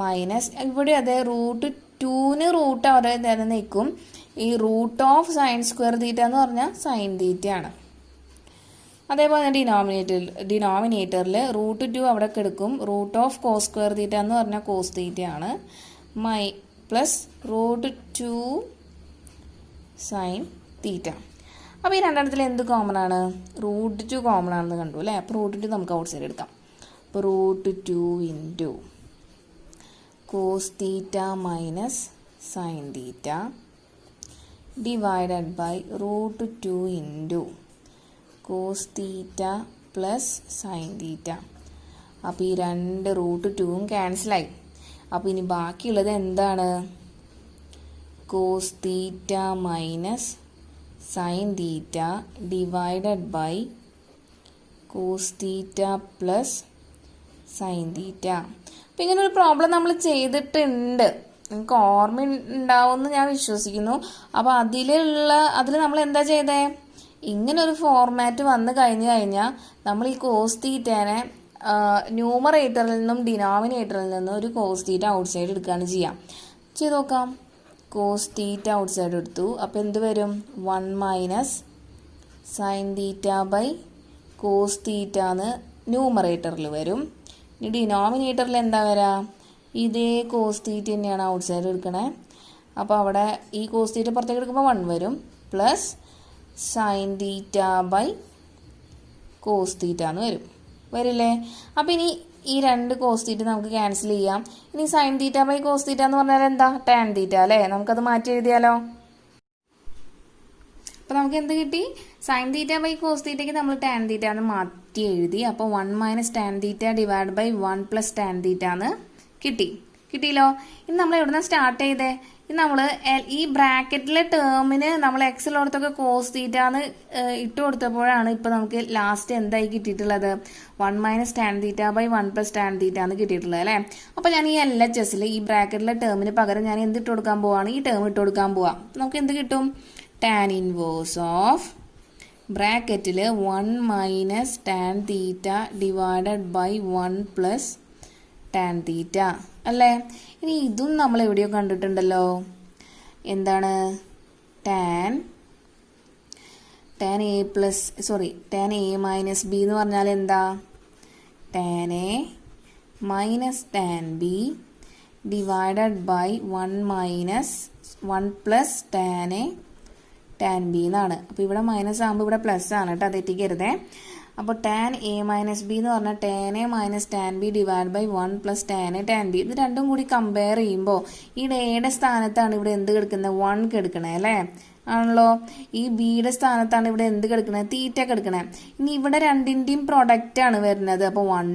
മൈനസ് ഇവിടെ അതെ റൂട്ട് 2ന് റൂട്ട് അവിടെ തന്നെ നിൽക്കും. ഈ root of sine square theta എന്ന് പറഞ്ഞാൽ സൈൻ തീറ്റയാണ്. അതേപോലെ ഡിനോമിനേറ്ററിൽ റൂട്ട് 2 അവിടെ കിടക്കും. Root of cos square theta എന്ന് പറഞ്ഞാൽ കോസ് തീറ്റയാണ് പ്ലസ് റൂട്ട് 2 സൈൻ തീറ്റ. അപ്പോൾ ഈ രണ്ടെണ്ണത്തിൽ എന്ത് കോമൺ ആണ് റൂട്ട് 2 കോമൺ ആണെന്ന് കണ്ടു അല്ലേ. അപ്പോൾ റൂട്ട് 2 നമുക്ക് ഔട്ട് സൈഡ് എടുക്കാം. അപ്പോൾ root 2 into cos theta minus sine theta divided by root 2 into cos theta plus sine theta. അപ്പോൾ ഈ രണ്ട് റൂട്ട് 2ഉം ക്യാൻസലായി. അപ്പോൾ ഇനി ബാക്കിയുള്ളത് എന്താണ് cos theta minus sine theta divided by cos theta plus sine theta. അപ്പോൾ ഇങ്ങനെ ഒരു പ്രോബ്ലം നമ്മൾ ചെയ്തിട്ടുണ്ട്, നിങ്ങൾക്ക് ഓർമ്മ ഉണ്ടാവുമെന്ന് ഞാൻ വിശ്വസിക്കുന്നു. അപ്പോൾ അതിൽ നമ്മൾ എന്താ ചെയ്തേ ഇങ്ങനൊരു ഫോർമാറ്റ് വന്നു കഴിഞ്ഞാൽ നമ്മൾ ഈ കോസ് തീറ്റേനെ ന്യൂമറേറ്ററിൽ നിന്നും ഡിനോമിനേറ്ററിൽ നിന്നും ഒരു കോസ് തീറ്റ ഔട്ട് സൈഡ് എടുക്കുകയാണ് ചെയ്യാം. ചെയ്ത് നോക്കാം. കോസ് തീറ്റ ഔട്ട് സൈഡ് എടുത്തു. അപ്പോൾ എന്ത് വരും 1 minus sine theta by cos theta എന്ന് ന്യൂമറേറ്ററിൽ വരും. ഇനി ഡിനോമിനേറ്ററിൽ എന്താ വരാ? ഇതേ കോസ് തീറ്റ തന്നെയാണ് ഔട്ട് സൈഡ് എടുക്കണേ. അപ്പോൾ അവിടെ ഈ കോസ് തീറ്റ പുറത്തേക്ക് എടുക്കുമ്പോൾ 1 വരും, plus sine theta by cos theta എന്ന് വരില്ലേ? അപ്പോൾ ഇനി ഈ 2 കോസ് തീറ്റ നമുക്ക് ക്യാൻസൽ ചെയ്യാം. ഇനി sine theta by cos theta എന്ന് പറഞ്ഞാൽ എന്താ? ടാൻ തീറ്റ അല്ലേ? നമുക്കത് മാറ്റി എഴുതിയാലോ? അപ്പോൾ നമുക്ക് എന്ത് കിട്ടി? സൈൻ തീറ്റ ബൈ കോസ് തീറ്റയ്ക്ക് നമ്മൾ ടാൻ തീറ്റ എന്ന് മാറ്റി എഴുതി. അപ്പോൾ 1 - tan theta divide by 1 + tan theta എന്ന് കിട്ടിയല്ലോ. ഇനി നമ്മൾ എവിടെ സ്റ്റാർട്ട് ചെയ്തേ? ഇനി നമ്മൾ ഈ ബ്രാക്കറ്റിലെ ടേമിന് നമ്മൾ എക്സിലോടത്തൊക്കെ കോസ് തീറ്റ എന്ന് ഇട്ട് കൊടുത്തപ്പോഴാണ് ഇപ്പം നമുക്ക് ലാസ്റ്റ് എന്തായി കിട്ടിയിട്ടുള്ളത്? 1 - tan theta by 1 + tan theta എന്ന് കിട്ടിയിട്ടുള്ളത് അല്ലേ? അപ്പോൾ ഞാൻ ഈ LHSൽ ഈ ബ്രാക്കറ്റിലെ ടേമിന് പകരം ഞാൻ എന്ത് ഇട്ട് കൊടുക്കാൻ പോവാണ്? ഈ ടേം ഇട്ട് കൊടുക്കാൻ പോവാം. നമുക്ക് എന്ത് കിട്ടും? ടാൻ ഇൻവേഴ്സ് ഓഫ് ബ്രാക്കറ്റിൽ 1 - tan theta divided by 1 + tan theta അല്ലേ? ഇനി ഇതും നമ്മൾ എവിടെയോ കണ്ടിട്ടുണ്ടല്ലോ. എന്താണ്? ടാൻ A - B എന്ന് പറഞ്ഞാൽ എന്താ? Tan A - tan B divided by 1 + tan A tan B എന്നാണ്. അപ്പോൾ ഇവിടെ മൈനസ് ആകുമ്പോൾ ഇവിടെ പ്ലസ് ആണ് കേട്ടോ, തെറ്റിക്കരുതേ. അപ്പോൾ ടാൻ A - B എന്ന് പറഞ്ഞാൽ tan A - tan B divide by 1 + tan A tan B. ഇത് രണ്ടും കൂടി കമ്പയർ ചെയ്യുമ്പോൾ ഈ ഡേയുടെ സ്ഥാനത്താണ് ഇവിടെ എന്ത് കിടക്കുന്നത്? 1 കിടക്കണേ അല്ലേ? ആണല്ലോ. ഈ ബിയുടെ സ്ഥാനത്താണ് ഇവിടെ എന്ത് കിടക്കണേ? തീറ്റ കിടക്കണേ. ഇനി ഇവിടെ രണ്ടിൻ്റെയും പ്രൊഡക്റ്റ് ആണ് വരുന്നത്. അപ്പോൾ 1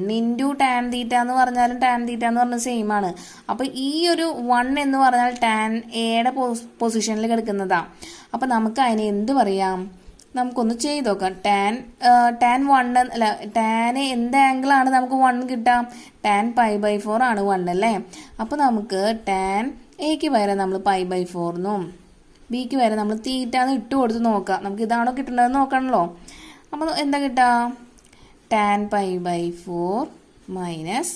× ടാൻ തീറ്റ എന്ന് പറഞ്ഞാലും ടാൻ തീറ്റ എന്ന് പറഞ്ഞാൽ സെയിം ആണ്. അപ്പോൾ ഈ ഒരു 1 എന്ന് പറഞ്ഞാൽ ടാൻ എയുടെ പൊസിഷനിൽ കിടക്കുന്നതാ. അപ്പോൾ നമുക്ക് അതിനെ എന്ത് പറയാം? നമുക്കൊന്ന് ചെയ്ത് നോക്കാം. ടാൻ 1 അല്ല, ടാൻ എന്ത് ആംഗിളാണ് നമുക്ക് 1 കിട്ടാം? ടാൻ π/4 ആണ് 1 അല്ലേ? അപ്പോൾ നമുക്ക് ടാൻ എക്ക് പകരം നമ്മൾ π/4 എന്നും ബിക്ക് വരെ നമ്മൾ തീറ്റ എന്ന് ഇട്ട് കൊടുത്ത് നോക്കാം. നമുക്ക് ഇതാണോ കിട്ടേണ്ടതെന്ന് നോക്കണല്ലോ. അപ്പോൾ എന്താ കിട്ടുക? Tan π/4 minus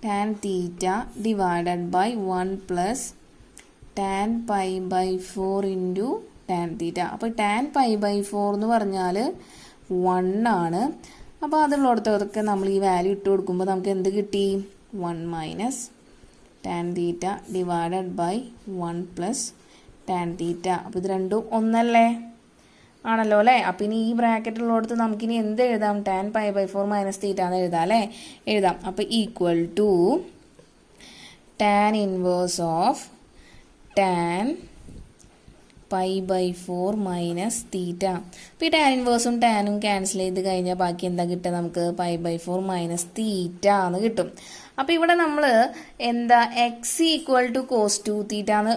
tan theta divided by 1 + tan π/4 into tan theta. അപ്പോൾ ടാൻ π/4 എന്ന് പറഞ്ഞാൽ 1 ആണ്. അപ്പോൾ അതിലുള്ളടത്തൊക്കെ നമ്മൾ ഈ വാല്യൂ ഇട്ട് കൊടുക്കുമ്പോൾ നമുക്ക് എന്ത് കിട്ടി? 1 - tan theta divided by 1 + tan theta. അപ്പോൾ ഇത് രണ്ടും ഒന്നല്ലേ? ആണല്ലോ അല്ലേ? അപ്പം ഇനി ഈ ബ്രാക്കറ്റിലുള്ളടത്ത് നമുക്കിനി എന്ത് എഴുതാം? ടാൻ π/4 മൈനസ് തീറ്റ എന്ന് എഴുതാം അല്ലേ? എഴുതാം. അപ്പോൾ equal to tan inverse of tan π/4 minus theta. അപ്പോൾ ഈ ടാൻ ഇൻവേഴ്സും ടാനും ക്യാൻസൽ ചെയ്ത് കഴിഞ്ഞാൽ ബാക്കി എന്താ കിട്ടുക? നമുക്ക് π/4 മൈനസ് തീറ്റ എന്ന് കിട്ടും. അപ്പോൾ ഇവിടെ നമ്മൾ എന്താ x = cos 2θ എന്ന്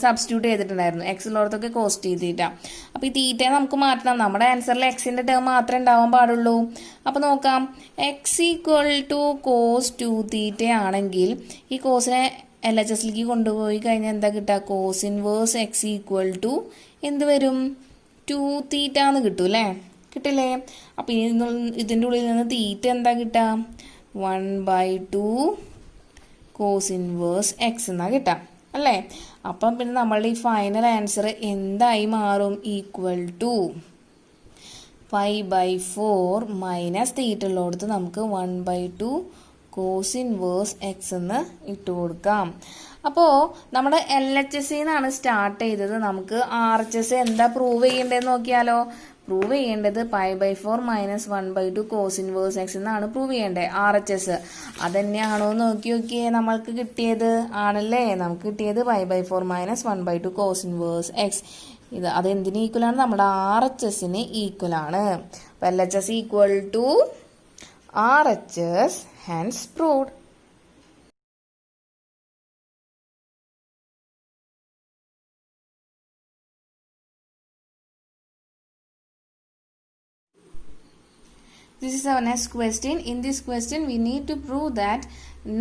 സബ്സ്റ്റിറ്റ്യൂട്ട് ചെയ്തിട്ടുണ്ടായിരുന്നു. എക്സിലോടത്തൊക്കെ കോസ് തീറ്റ. അപ്പോൾ ഈ തീറ്റയെ നമുക്ക് മാറ്റണം. നമ്മുടെ ആൻസറിൽ എക്സിൻ്റെ ടേം മാത്രമേ ഉണ്ടാവാൻ പാടുള്ളൂ. അപ്പോൾ നോക്കാം, x = cos 2θ ആണെങ്കിൽ ഈ കോസിനെ LHSലേക്ക് കൊണ്ടുപോയി കഴിഞ്ഞാൽ എന്താ കിട്ടുക? കോസ് ഇൻവേഴ്സ് x = എന്ത് വരും? 2θ എന്ന് കിട്ടും അല്ലേ? കിട്ടില്ലേ? അപ്പോൾ ഇതിൻ്റെ ഉള്ളിൽ നിന്ന് തീറ്റ എന്താ കിട്ടുക? 1/2 കോസ് ഇൻവേഴ്സ് x എന്നാണ് കിട്ടുക അല്ലേ? അപ്പം പിന്നെ നമ്മളുടെ ഈ ഫൈനൽ ആൻസർ എന്തായി മാറും? ഈക്വൽ ടു π/4 മൈനസ് തീറ്റ ഉള്ളിടത്ത് നമുക്ക് 1/2 കോസ് ഇൻവേഴ്സ് x എന്ന് ഇട്ട് കൊടുക്കാം. അപ്പോൾ നമ്മുടെ LHS നിന്നാണ് സ്റ്റാർട്ട് ചെയ്തത്. നമുക്ക് RHS എന്താ പ്രൂവ് ചെയ്യേണ്ടതെന്ന് നോക്കിയാലോ. പ്രൂവ് ചെയ്യേണ്ടത് π/4 മൈനസ് 1/2 കോസ് ഇൻവേഴ്സ് x എന്നാണ് പ്രൂവ് ചെയ്യേണ്ടത്. RHS അതന്നെയാണോ നോക്കിയേ. നമ്മൾക്ക് കിട്ടിയത് ആണല്ലേ? നമുക്ക് കിട്ടിയത് π/4 മൈനസ് 1/2 കോസ് ഇൻവേഴ്സ് x. അതെന്തിന് ഈക്വലാണ്? നമ്മുടെ RHSന് ഈക്വലാണ്. അപ്പോൾ LHS = RHS, hence proved. This is our next question. In this question, we need to prove that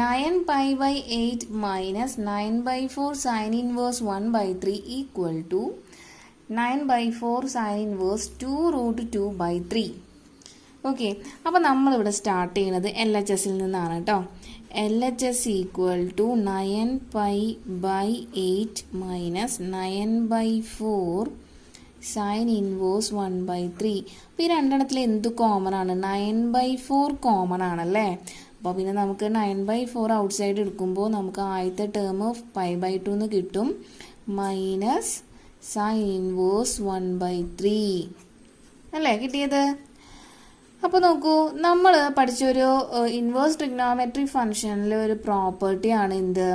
9π/8 minus 9/4 sin inverse 1/3 equal to 9/4 sin inverse 2√2/3. Okay, അപ്പോൾ നമ്മളിവിടെ സ്റ്റാർട്ട് ചെയ്യുന്നത് LHSൽ നിന്നാണ് കേട്ടോ. LHS = 9π/8 minus 9/4 sine inverse 1/3. അപ്പോൾ ഈ രണ്ടെണ്ണത്തിൽ എന്ത് കോമൺ ആണ്? 9/4 common ആണല്ലേ. അപ്പോൾ പിന്നെ നമുക്ക് 9/4 ഔട്ട് സൈഡ് എടുക്കുമ്പോൾ നമുക്ക് ആദ്യത്തെ ടേം π/2 എന്ന് കിട്ടും, മൈനസ് സൈൻ ഇൻവേഴ്സ് 1/3 അല്ലേ കിട്ടിയത്. അപ്പോൾ നോക്കൂ, നമ്മൾ പഠിച്ചൊരു ഇൻവേഴ്സ് ട്രിഗ്നോമെട്രി ഫംഗ്ഷനിലെ ഒരു പ്രോപ്പർട്ടിയാണ് എന്ത്?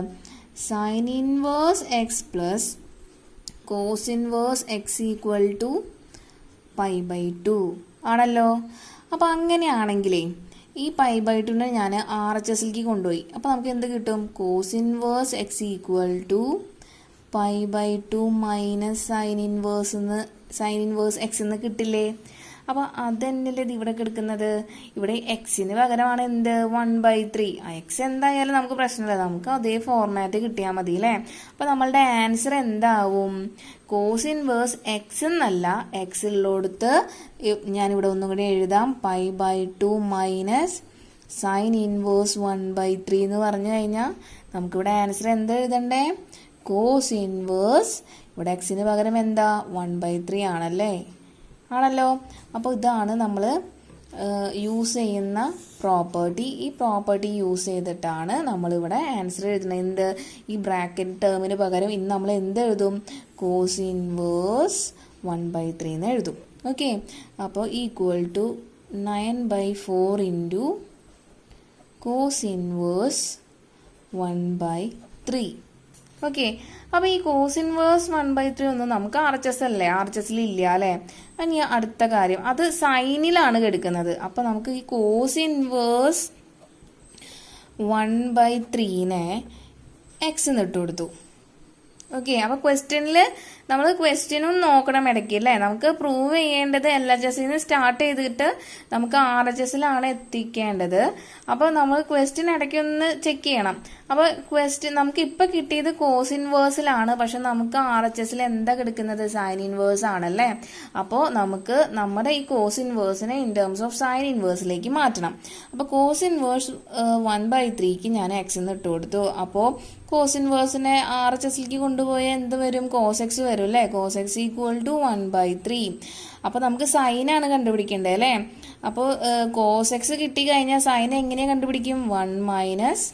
Sine inverse x plus cos inverse x equal to π/2 ആണല്ലോ. അപ്പോൾ അങ്ങനെയാണെങ്കിലേ ഈ π/2നെ ഞാൻ RHSലേക്ക് കൊണ്ടുപോയി. അപ്പോൾ നമുക്ക് എന്ത് കിട്ടും? Cos inverse x equal to π/2 minus sine inverse x എന്ന് കിട്ടില്ലേ. അപ്പോൾ അതന്നെയല്ലേ ഇത് ഇവിടെ കിടക്കുന്നത്. ഇവിടെ എക്സിന് പകരമാണ് എന്ത്? 1/3. ആ എക്സ് എന്തായാലും നമുക്ക് പ്രശ്നമില്ല, നമുക്ക് അതേ ഫോർമാറ്റ് കിട്ടിയാൽ മതി അല്ലേ. അപ്പോൾ നമ്മളുടെ ആൻസർ എന്താവും? കോസ് ഇൻവേഴ്സ് എക്സ് എന്നല്ല, എക്സ് ഉള്ളിടത്ത് ഞാനിവിടെ ഒന്നും കൂടി എഴുതാം, π/2 മൈനസ് സൈൻ ഇൻവേഴ്സ് 1/3 എന്ന് പറഞ്ഞു കഴിഞ്ഞാൽ നമുക്കിവിടെ ആൻസർ എന്താ എഴുതണ്ടേ? കോസ് ഇൻവേഴ്സ്, ഇവിടെ എക്സിന് പകരം എന്താ? 1/3 ആണല്ലോ. അപ്പോൾ ഇതാണ് നമ്മൾ യൂസ് ചെയ്യുന്ന പ്രോപ്പർട്ടി. ഈ പ്രോപ്പർട്ടി യൂസ് ചെയ്തിട്ടാണ് നമ്മളിവിടെ ആൻസർ എഴുതുന്നത്. എന്ത്? ഈ ബ്രാക്കറ്റ് ടേമിന് പകരം ഇന്ന് നമ്മൾ എന്ത് എഴുതും? കോസ് ഇൻവേഴ്സ് 1/3 എന്ന് എഴുതും. ഓക്കെ, അപ്പോൾ equal to 9/4 into cos inverse 1/3. Okay, അപ്പോൾ ഈ കോസ് ഇൻവേഴ്സ് 1/3 ഒന്നും നമുക്ക് RHS അല്ലേ, RHSൽ ഇല്ല അല്ലേ. ഇനി അടുത്ത കാര്യം, അത് സൈനിലാണ് കിടക്കുന്നത്. അപ്പോൾ നമുക്ക് ഈ കോസ് ഇൻവേഴ്സ് 1/3നെ എക്സ് എന്ന് ഇട്ട് കൊടുത്തു. ഓക്കെ, അപ്പോൾ ക്വസ്റ്റ്യനിൽ നമ്മൾ ക്വസ്റ്റ്യനും നോക്കണം ഇടയ്ക്ക് അല്ലേ. നമുക്ക് പ്രൂവ് ചെയ്യേണ്ടത് LHSൽ നിന്ന് സ്റ്റാർട്ട് ചെയ്തിട്ട് നമുക്ക് RHSലാണ് എത്തിക്കേണ്ടത്. അപ്പോൾ നമ്മൾ ക്വസ്റ്റ്യൻ ഇടയ്ക്കൊന്ന് ചെക്ക് ചെയ്യണം. അപ്പോൾ ക്വസ്റ്റ്യൻ നമുക്ക് ഇപ്പം കിട്ടിയത് കോസ് ഇൻവേഴ്സിലാണ്, പക്ഷെ നമുക്ക് RHSൽ എന്താ കിടക്കുന്നത്? സൈൻ ഇൻവേഴ്സ് ആണല്ലേ. അപ്പോൾ നമുക്ക് നമ്മുടെ ഈ കോസ് ഇൻവേഴ്സിനെ ഇൻ ടേംസ് ഓഫ് സൈൻ ഇൻവേഴ്സിലേക്ക് മാറ്റണം. അപ്പോൾ കോസ് ഇൻവേഴ്സ് 1/3ക്ക് ഞാൻ എക്സ് എന്ന് ഇട്ട് കൊടുത്തു. അപ്പോൾ കോസ് ഇൻവേഴ്സിനെ RHSലേക്ക് കൊണ്ടുപോയ എന്ത് വരും? കോസ് എക്സ് വരും അല്ലേ. Cos x equal to 1/3. അപ്പോൾ നമുക്ക് സൈനാണ് കണ്ടുപിടിക്കേണ്ടത് അല്ലേ. അപ്പോൾ കോസ് എക്സ് കിട്ടിക്കഴിഞ്ഞാൽ സൈൻ എങ്ങനെയാണ് കണ്ടുപിടിക്കും? 1 minus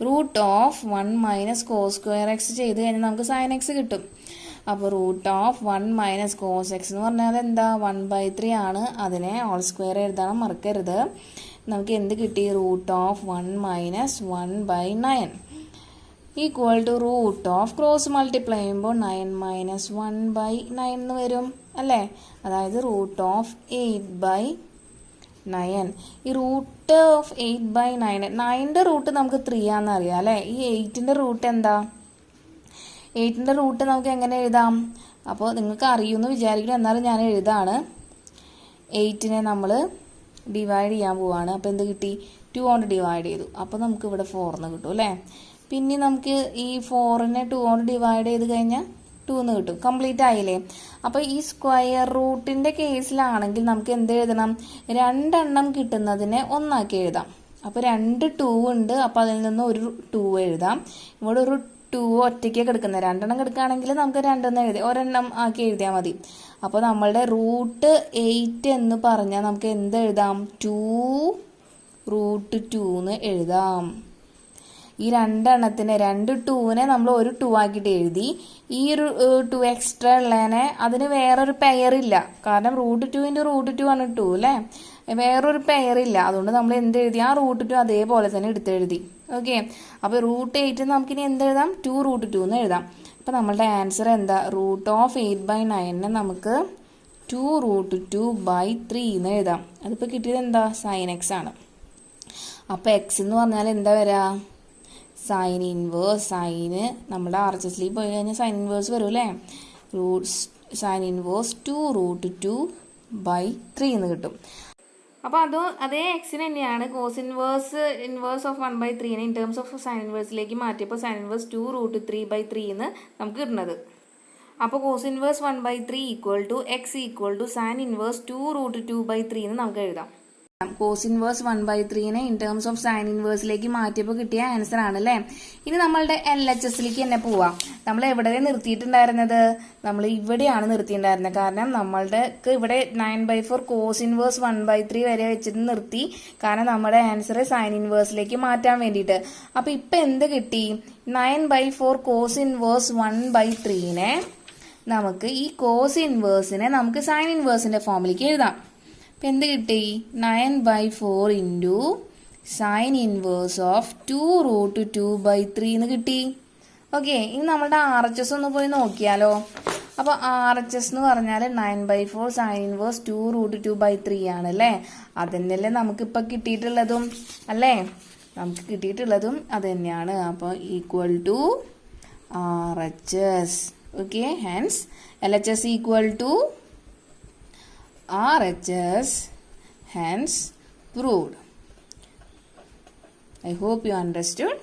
root of 1 minus cos square x ചെയ്ത് കഴിഞ്ഞാൽ നമുക്ക് സൈൻ എക്സ് കിട്ടും. അപ്പോൾ root of 1 minus cos x എന്ന് പറഞ്ഞാൽ എന്താ? 1/3 ആണ്. അതിനെ ഓൾ സ്ക്വയർ എഴുതാൻ മറക്കരുത്. നമുക്ക് എന്ത് കിട്ടി? Root of 1 minus 1/9 equal to root of cross multiply ചെയ്യുമ്പോൾ 9 മൈനസ് 1/9 എന്ന് വരും അല്ലേ. അതായത് റൂട്ട് ഓഫ് 8/9. ഈ റൂട്ട് ഓഫ് 8/9, 9ന്റെ റൂട്ട് നമുക്ക് 3 ആണെന്ന് അറിയാം അല്ലേ. ഈ 8ന്റെ റൂട്ട് എന്താ? 8ന്റെ റൂട്ട് നമുക്ക് എങ്ങനെ എഴുതാം? അപ്പോൾ നിങ്ങൾക്ക് അറിയുമെന്ന് വിചാരിക്കണം, എന്നാലും ഞാൻ എഴുതാണ്. 8നെ നമ്മൾ ഡിവൈഡ് ചെയ്യാൻ പോവാണ്. അപ്പോൾ എന്ത് കിട്ടി? 2 കൊണ്ട് ഡിവൈഡ് ചെയ്തു. അപ്പോൾ നമുക്ക് ഇവിടെ 4 എന്ന് കിട്ടും അല്ലേ. പിന്നെ നമുക്ക് ഈ 4നെ 2 കൊണ്ട് ഡിവൈഡ് ചെയ്ത് കഴിഞ്ഞാൽ 2 എന്ന് കിട്ടും. കംപ്ലീറ്റ് ആയില്ലേ. അപ്പോൾ ഈ സ്ക്വയർ റൂട്ടിൻ്റെ കേസിലാണെങ്കിൽ നമുക്ക് എന്ത് എഴുതണം? 2 എണ്ണം കിട്ടുന്നതിനെ ഒന്നാക്കി എഴുതാം. അപ്പോൾ 2 2 ഉണ്ട്. അപ്പോൾ അതിൽ നിന്ന് ഒരു 2 എഴുതാം. ഇവിടെ ഒരു 2 ഒറ്റയ്ക്ക് കിടക്കുന്നത്, 2 എണ്ണം കിടക്കുകയാണെങ്കിൽ നമുക്ക് 2 എന്ന് എഴുതി ഒരെണ്ണം ആക്കി എഴുതിയാൽ മതി. അപ്പോൾ നമ്മളുടെ റൂട്ട് 8 എന്ന് പറഞ്ഞാൽ നമുക്ക് എന്ത് എഴുതാം? 2√2 എന്ന് എഴുതാം. ഈ 2 എണ്ണത്തിനെ 2 2നെ നമ്മൾ ഒരു 2 ആക്കിയിട്ട് എഴുതി. ഈ ഒരു 2 എക്സ്ട്രാ ഉള്ളതിനെ അതിന് വേറൊരു പെയറില്ല, കാരണം √2 × √2 ആണ് 2 അല്ലേ. വേറൊരു പെയറില്ല, അതുകൊണ്ട് നമ്മൾ എന്ത് എഴുതി? ആ √2 അതേപോലെ തന്നെ എടുത്തെഴുതി. ഓക്കെ, അപ്പോൾ √8 നമുക്കിനി എന്ത് എഴുതാം? 2√2 എന്ന് എഴുതാം. അപ്പോൾ നമ്മളുടെ ആൻസർ എന്താ? റൂട്ട് ഓഫ് 8/9നെ നമുക്ക് 2√2/3 എന്ന് എഴുതാം. അതിപ്പോൾ കിട്ടിയത് എന്താ? സൈൻ എക്സ് ആണ്. അപ്പോൾ എക്സ് എന്ന് പറഞ്ഞാൽ എന്താ വരാ? Sine inverse. സൈന് നമ്മുടെ RHSലേക്ക് പോയി കഴിഞ്ഞാൽ സൈൻ ഇൻവേഴ്സ് വരും അല്ലേ. സൈൻ ഇൻവേഴ്സ് 2√2/3 എന്ന് കിട്ടും. അപ്പോൾ അതേ എക്സിന് തന്നെയാണ് കോസ് ഇൻവേഴ്സ് ഓഫ് 1/3നെ ഇൻ ടേംസ് ഓഫ് സൈൻ ഇൻവേഴ്സിലേക്ക് മാറ്റിയപ്പോൾ സൈൻ ഇൻവേഴ്സ് 2√3/3 എന്ന് നമുക്ക് കിട്ടുന്നത്. അപ്പോൾ cos inverse 1/3 equal to x equal to sine inverse 2√2/3 എന്ന് നമുക്ക് എഴുതാം. Cos inverse 1/3 in terms of sine ഇൻവേഴ്സിലേക്ക് മാറ്റിയപ്പോൾ കിട്ടിയ ആൻസർ ആണ് അല്ലേ. ഇനി നമ്മളുടെ LHSലേക്ക് തന്നെ പോവാം. നമ്മൾ എവിടെ നിർത്തിയിട്ടുണ്ടായിരുന്നത്? നമ്മൾ ഇവിടെയാണ് നിർത്തിയിട്ടുണ്ടായിരുന്നത്. കാരണം നമ്മളുടെ ഇവിടെ 9/4 കോസ് ഇൻവേഴ്സ് 1/3 വരെ വെച്ചിട്ട് നിർത്തി. കാരണം നമ്മുടെ ആൻസർ സൈൻ ഇൻവേഴ്സിലേക്ക് മാറ്റാൻ വേണ്ടിയിട്ട്. അപ്പൊ ഇപ്പൊ എന്ത് കിട്ടി? 9/4 കോസ് ഇൻവേഴ്സ് 1/3 നമുക്ക് ഈ കോസ് ഇൻവേഴ്സിനെ നമുക്ക് സൈൻ ഇൻവേഴ്സിന്റെ ഫോമിലേക്ക് എഴുതാം. അപ്പം എന്ത് കിട്ടി? 9/4 ഇൻറ്റു സൈൻ ഇൻവേഴ്സ് ഓഫ് 2√2/3 എന്ന് കിട്ടി. ഓക്കെ, ഇനി നമ്മളുടെ RHS ഒന്ന് പോയി നോക്കിയാലോ. അപ്പോൾ RHS എന്ന് പറഞ്ഞാൽ 9/4 സൈൻ ഇൻവേഴ്സ് 2√2/3 ആണല്ലേ. അതന്നെയല്ലേ നമുക്കിപ്പോൾ കിട്ടിയിട്ടുള്ളതും അല്ലേ. നമുക്ക് കിട്ടിയിട്ടുള്ളതും അത് തന്നെയാണ്. അപ്പോൾ equal to RHS. Okay, hence LHS equal to RHS, hence proved. I hope you understood.